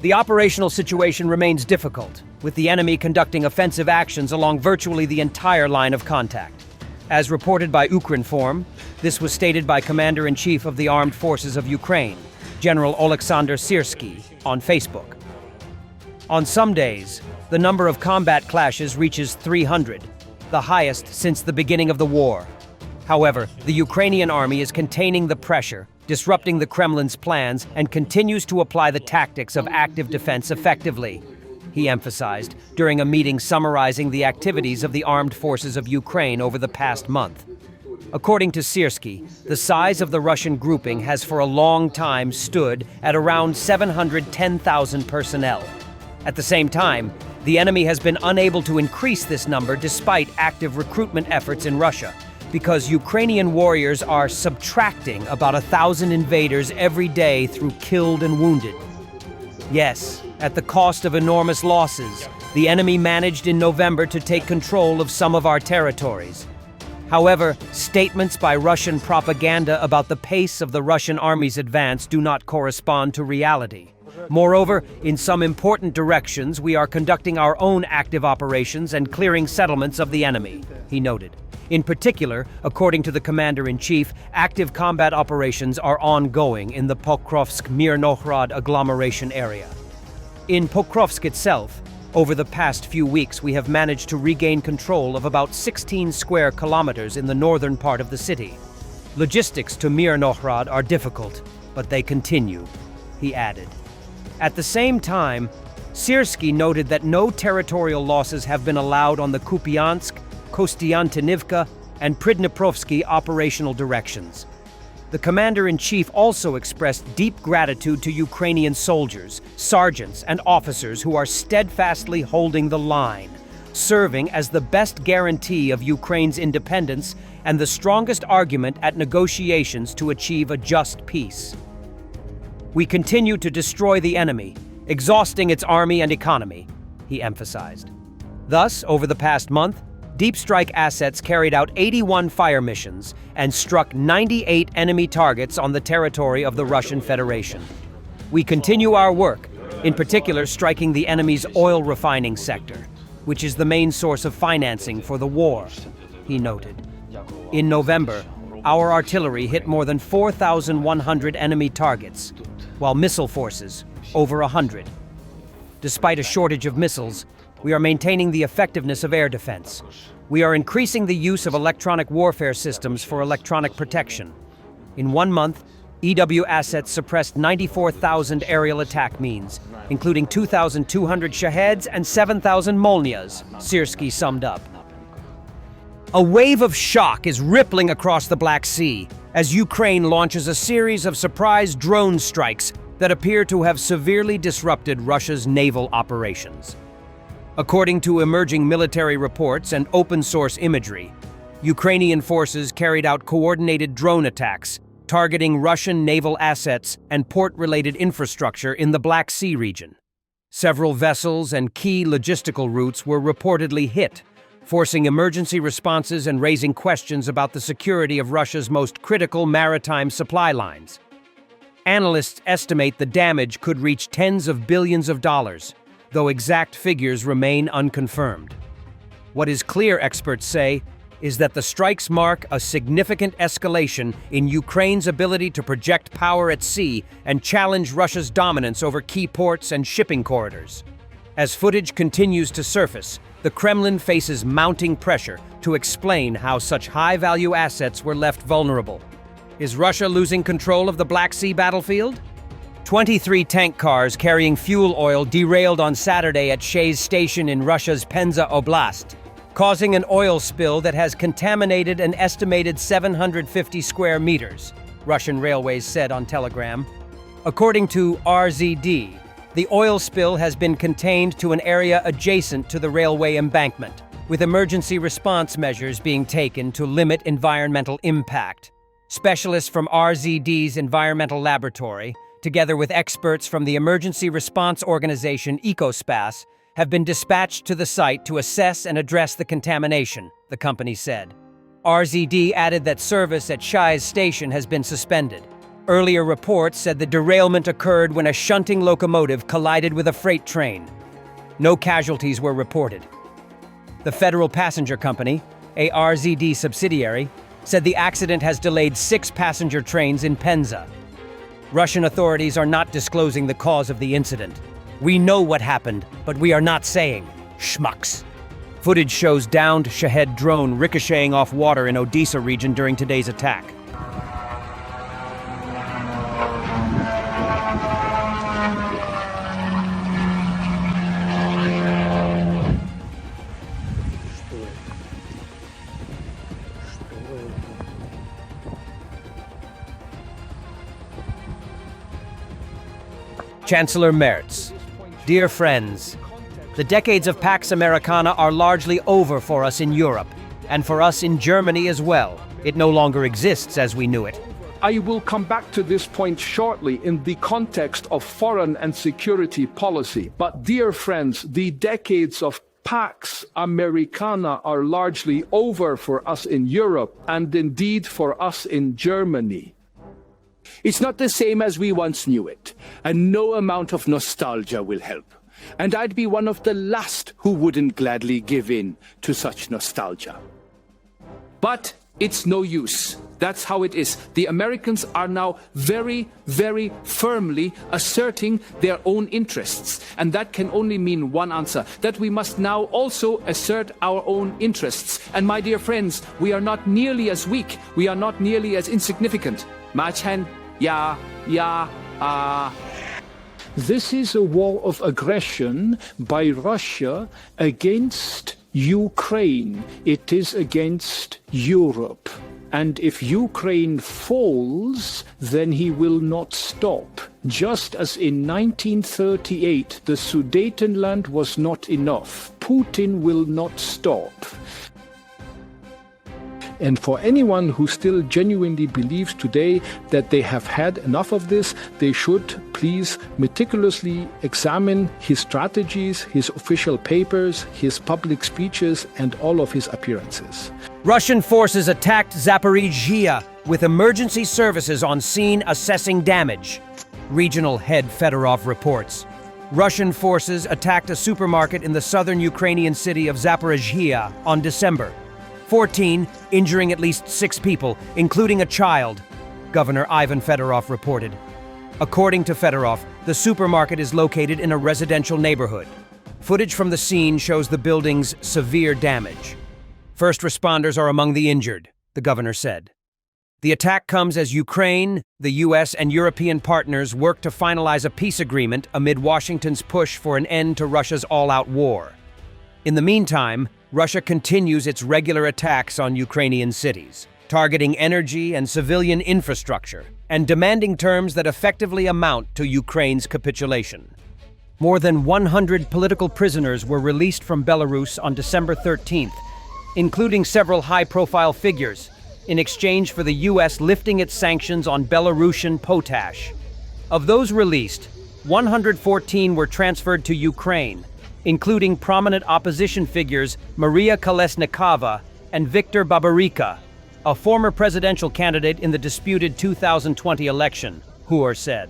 The operational situation remains difficult, with the enemy conducting offensive actions along virtually the entire line of contact. As reported by Ukrinform, this was stated by Commander-in-Chief of the Armed Forces of Ukraine, General Oleksandr Syrskyi, on Facebook. On some days, the number of combat clashes reaches 300, the highest since the beginning of the war. However, the Ukrainian army is containing the pressure, disrupting the Kremlin's plans, and continues to apply the tactics of active defense effectively, he emphasized during a meeting summarizing the activities of the armed forces of Ukraine over the past month. According to Syrskyi, the size of the Russian grouping has for a long time stood at around 710,000 personnel. At the same time, the enemy has been unable to increase this number despite active recruitment efforts in Russia, because Ukrainian warriors are subtracting about 1,000 invaders every day through killed and wounded. Yes, at the cost of enormous losses, the enemy managed in November to take control of some of our territories. However, statements by Russian propaganda about the pace of the Russian army's advance do not correspond to reality. Moreover, in some important directions, we are conducting our own active operations and clearing settlements of the enemy, he noted. In particular, according to the Commander-in-Chief, active combat operations are ongoing in the Pokrovsk-Mir-Novgorod agglomeration area. In Pokrovsk itself, over the past few weeks, we have managed to regain control of about 16 square kilometers in the northern part of the city. Logistics to Mir-Novgorod are difficult, but they continue, he added. At the same time, Syrskyi noted that no territorial losses have been allowed on the Kupiansk, Kostiantynivka, and Pridniprovsky operational directions. The Commander-in-Chief also expressed deep gratitude to Ukrainian soldiers, sergeants, and officers who are steadfastly holding the line, serving as the best guarantee of Ukraine's independence and the strongest argument at negotiations to achieve a just peace. We continue to destroy the enemy, exhausting its army and economy, he emphasized. Thus, over the past month, Deep Strike assets carried out 81 fire missions and struck 98 enemy targets on the territory of the Russian Federation. We continue our work, in particular striking the enemy's oil refining sector, which is the main source of financing for the war, he noted. In November, our artillery hit more than 4,100 enemy targets, while missile forces, over 100. Despite a shortage of missiles, we are maintaining the effectiveness of air defense. We are increasing the use of electronic warfare systems for electronic protection. In 1 month, EW assets suppressed 94,000 aerial attack means, including 2,200 Shaheds and 7,000 Molnias, Syrskyi summed up. A wave of shock is rippling across the Black Sea as Ukraine launches a series of surprise drone strikes that appear to have severely disrupted Russia's naval operations. According to emerging military reports and open-source imagery, Ukrainian forces carried out coordinated drone attacks, targeting Russian naval assets and port-related infrastructure in the Black Sea region. Several vessels and key logistical routes were reportedly hit, forcing emergency responses and raising questions about the security of Russia's most critical maritime supply lines. Analysts estimate the damage could reach tens of billions of dollars, though exact figures remain unconfirmed. What is clear, experts say, is that the strikes mark a significant escalation in Ukraine's ability to project power at sea and challenge Russia's dominance over key ports and shipping corridors. As footage continues to surface, the Kremlin faces mounting pressure to explain how such high-value assets were left vulnerable. Is Russia losing control of the Black Sea battlefield? 23 tank cars carrying fuel oil derailed on Saturday at Syrskyi station in Russia's Penza Oblast, causing an oil spill that has contaminated an estimated 750 square meters, Russian railways said on Telegram. According to RZD, the oil spill has been contained to an area adjacent to the railway embankment, with emergency response measures being taken to limit environmental impact. Specialists from RZD's environmental laboratory, together with experts from the emergency response organization Ecospas, have been dispatched to the site to assess and address the contamination, the company said. RZD added that service at Syrskyi station has been suspended. Earlier reports said the derailment occurred when a shunting locomotive collided with a freight train. No casualties were reported. The Federal Passenger Company, a RZD subsidiary, said the accident has delayed 6 passenger trains in Penza. Russian authorities are not disclosing the cause of the incident. We know what happened, but we are not saying. Schmucks. Footage shows downed Shahed drone ricocheting off water in Odessa region during today's attack. Chancellor Merz. Dear friends, the decades of Pax Americana are largely over for us in Europe, and for us in Germany as well. It no longer exists as we knew it. I will come back to this point shortly in the context of foreign and security policy. But dear friends, the decades of Pax Americana are largely over for us in Europe, and indeed for us in Germany. It's not the same as we once knew it, and no amount of nostalgia will help. And I'd be one of the last who wouldn't gladly give in to such nostalgia. But it's no use. That's how it is. The Americans are now very, very firmly asserting their own interests. And that can only mean one answer, that we must now also assert our own interests. And my dear friends, we are not nearly as weak. We are not nearly as insignificant. Machen, ja, ja, This is a war of aggression by Russia against Ukraine. It is against Europe. And if Ukraine falls, then he will not stop. Just as in 1938, the Sudetenland was not enough. Putin will not stop. And for anyone who still genuinely believes today that they have had enough of this, they should please meticulously examine his strategies, his official papers, his public speeches, and all of his appearances. Russian forces attacked Zaporizhzhia with emergency services on scene assessing damage. Regional head Fedorov reports. Russian forces attacked a supermarket in the southern Ukrainian city of Zaporizhzhia on December. 14, injuring at least 6 people, including a child, Governor Ivan Fedorov reported. According to Fedorov, the supermarket is located in a residential neighborhood. Footage from the scene shows the building's severe damage. First responders are among the injured, the governor said. The attack comes as Ukraine, the U.S., and European partners work to finalize a peace agreement amid Washington's push for an end to Russia's all-out war. In the meantime, Russia continues its regular attacks on Ukrainian cities, targeting energy and civilian infrastructure, and demanding terms that effectively amount to Ukraine's capitulation. More than 100 political prisoners were released from Belarus on December 13th, including several high-profile figures, in exchange for the U.S. lifting its sanctions on Belarusian potash. Of those released, 114 were transferred to Ukraine, including prominent opposition figures Maria Kolesnikova and Viktor Babarika, a former presidential candidate in the disputed 2020 election, Hur said.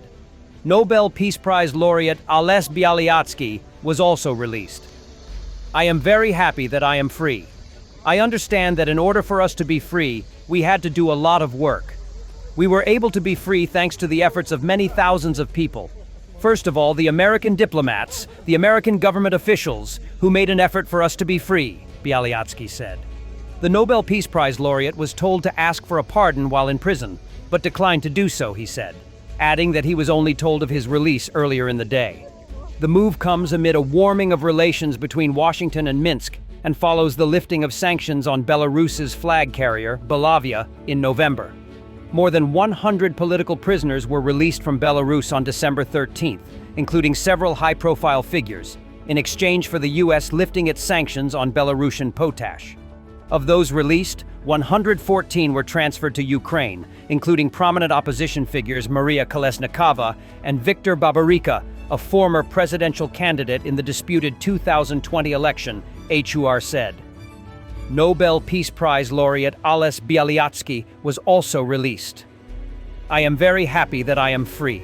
Nobel Peace Prize laureate Ales Bialyatsky was also released. I am very happy that I am free. I understand that in order for us to be free, we had to do a lot of work. We were able to be free thanks to the efforts of many thousands of people. First of all, the American diplomats, the American government officials, who made an effort for us to be free, Bialyatsky said. The Nobel Peace Prize laureate was told to ask for a pardon while in prison, but declined to do so, he said, adding that he was only told of his release earlier in the day. The move comes amid a warming of relations between Washington and Minsk and follows the lifting of sanctions on Belarus's flag carrier, Belavia, in November. More than 100 political prisoners were released from Belarus on December 13th, including several high-profile figures, in exchange for the U.S. lifting its sanctions on Belarusian potash. Of those released, 114 were transferred to Ukraine, including prominent opposition figures Maria Kolesnikova and Viktor Babarika, a former presidential candidate in the disputed 2020 election, HUR said. Nobel Peace Prize laureate Ales Bialyatsky was also released. I am very happy that I am free.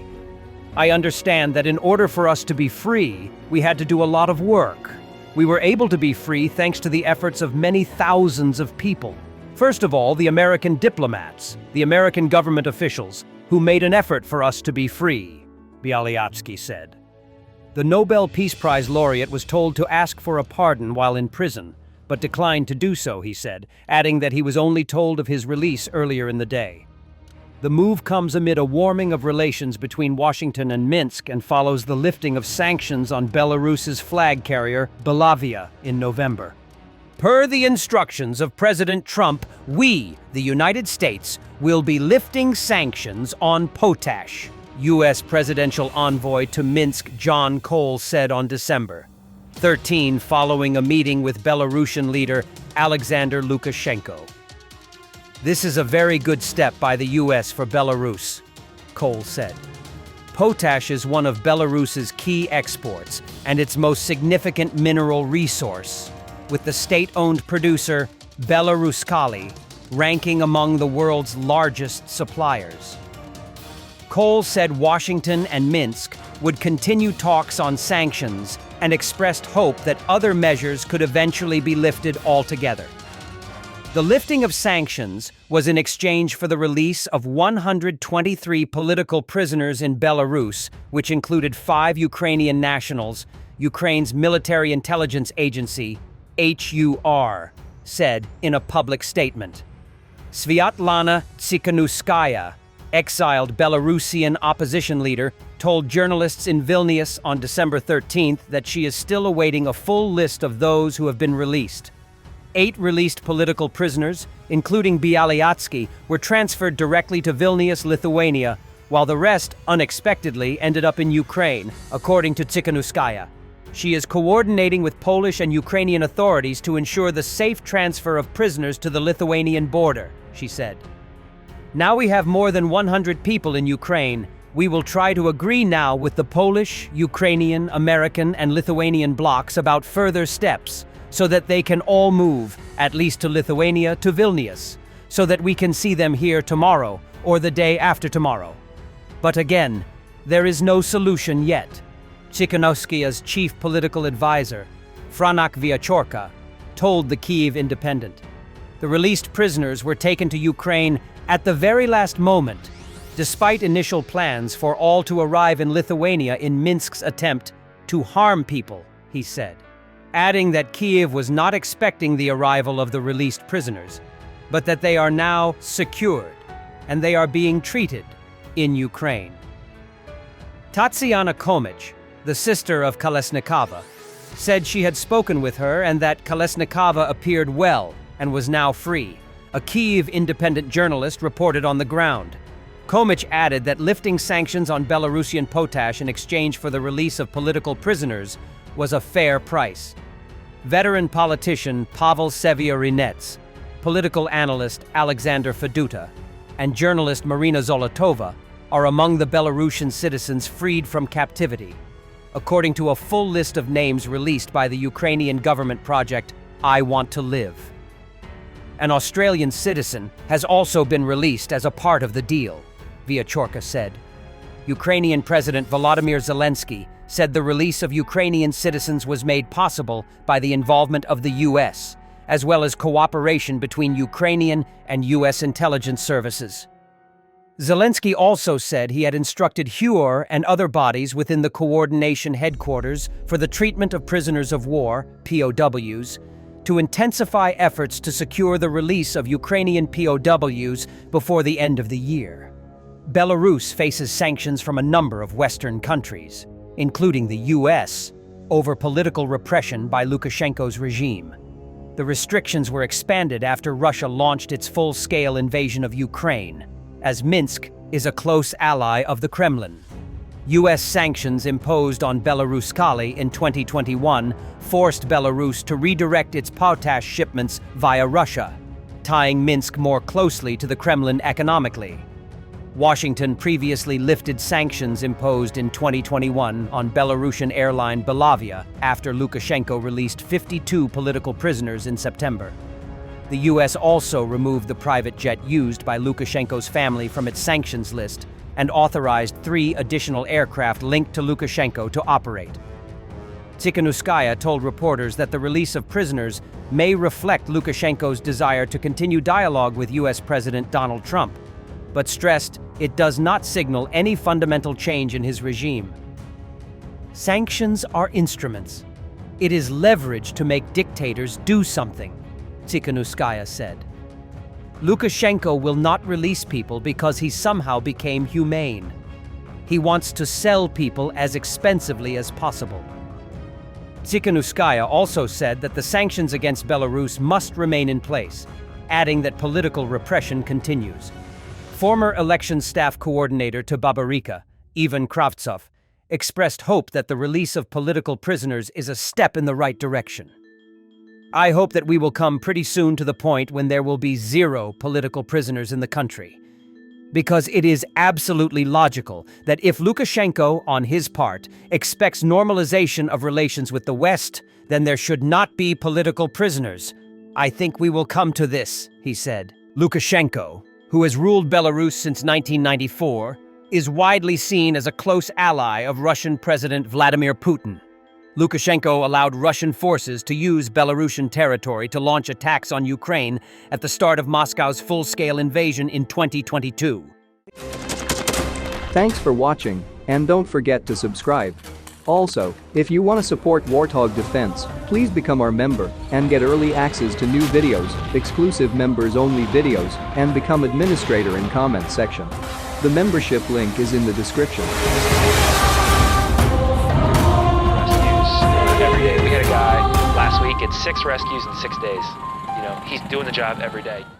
I understand that in order for us to be free, we had to do a lot of work. We were able to be free thanks to the efforts of many thousands of people. First of all, the American diplomats, the American government officials, who made an effort for us to be free, Bialyatsky said. The Nobel Peace Prize laureate was told to ask for a pardon while in prison, but declined to do so, he said, adding that he was only told of his release earlier in the day. The move comes amid a warming of relations between Washington and Minsk and follows the lifting of sanctions on Belarus's flag carrier, Belavia, in November. Per the instructions of President Trump, we, the United States, will be lifting sanctions on potash, U.S. presidential envoy to Minsk John Cole said on December 13 following a meeting with Belarusian leader Alexander Lukashenko. This is a very good step by the U.S. for Belarus, Cole said. Potash is one of Belarus's key exports and its most significant mineral resource, with the state-owned producer Syrskyi ranking among the world's largest suppliers. Cole said Washington and Minsk would continue talks on sanctions and expressed hope that other measures could eventually be lifted altogether. The lifting of sanctions was in exchange for the release of 123 political prisoners in Belarus, which included 5 Ukrainian nationals, Ukraine's military intelligence agency, HUR, said in a public statement. Sviatlana Tsikhanouskaya, exiled Belarusian opposition leader, told journalists in Vilnius on December 13th that she is still awaiting a full list of those who have been released. 8 released political prisoners, including Bialyatsky, were transferred directly to Vilnius, Lithuania, while the rest, unexpectedly, ended up in Ukraine, according to Tsikhanouskaya. She is coordinating with Polish and Ukrainian authorities to ensure the safe transfer of prisoners to the Lithuanian border, she said. Now we have more than 100 people in Ukraine. We will try to agree now with the Polish, Ukrainian, American, and Lithuanian blocs about further steps, so that they can all move, at least to Lithuania, to Vilnius, so that we can see them here tomorrow or the day after tomorrow. But again, there is no solution yet. Tsikhanouskaya's chief political advisor, Franak Viachorka, told the Kyiv Independent. The released prisoners were taken to Ukraine at the very last moment, despite initial plans for all to arrive in Lithuania in Minsk's attempt to harm people, he said, adding that Kyiv was not expecting the arrival of the released prisoners, but that they are now secured and they are being treated in Ukraine. Tatyana Komich, the sister of Kolesnikova, said she had spoken with her and that Kolesnikova appeared well and was now free. A Kyiv independent journalist reported on the ground. Komich added that lifting sanctions on Belarusian potash in exchange for the release of political prisoners was a fair price. Veteran politician Pavel Severinets, political analyst Alexander Feduta, and journalist Marina Zolotova are among the Belarusian citizens freed from captivity, according to a full list of names released by the Ukrainian government project I Want to Live. An Australian citizen has also been released as a part of the deal, Viachorka said. Ukrainian President Volodymyr Zelensky said the release of Ukrainian citizens was made possible by the involvement of the U.S., as well as cooperation between Ukrainian and U.S. intelligence services. Zelensky also said he had instructed HUR and other bodies within the Coordination Headquarters for the Treatment of Prisoners of War, POWs, to intensify efforts to secure the release of Ukrainian POWs before the end of the year. Belarus faces sanctions from a number of Western countries, including the U.S., over political repression by Lukashenko's regime. The restrictions were expanded after Russia launched its full-scale invasion of Ukraine, as Minsk is a close ally of the Kremlin. U.S. sanctions imposed on Syrskyi in 2021 forced Belarus to redirect its potash shipments via Russia, tying Minsk more closely to the Kremlin economically. Washington previously lifted sanctions imposed in 2021 on Belarusian airline Belavia after Lukashenko released 52 political prisoners in September. The US also removed the private jet used by Lukashenko's family from its sanctions list and authorized 3 additional aircraft linked to Lukashenko to operate. Syrskyi told reporters that the release of prisoners may reflect Lukashenko's desire to continue dialogue with US President Donald Trump, but stressed it does not signal any fundamental change in his regime. Sanctions are instruments. It is leverage to make dictators do something, Syrskyi said. Lukashenko will not release people because he somehow became humane. He wants to sell people as expensively as possible. Syrskyi also said that the sanctions against Belarus must remain in place, adding that political repression continues. Former election staff coordinator to Babarika, Ivan Kravtsov, expressed hope that the release of political prisoners is a step in the right direction. I hope that we will come pretty soon to the point when there will be 0 political prisoners in the country. Because it is absolutely logical that if Lukashenko, on his part, expects normalization of relations with the West, then there should not be political prisoners. I think we will come to this, he said. Lukashenko, who has ruled Belarus since 1994, is widely seen as a close ally of Russian President Vladimir Putin. Lukashenko allowed Russian forces to use Belarusian territory to launch attacks on Ukraine at the start of Moscow's full-scale invasion in 2022. Thanks for watching, and don't forget to subscribe. Also, if you want to support Warthog Defense, please become our member and get early access to new videos, exclusive members-only videos, and become administrator in comments section. The membership link is in the description. Every day. We had a guy last week, it's 6 rescues in 6 days. You know, he's doing the job every day.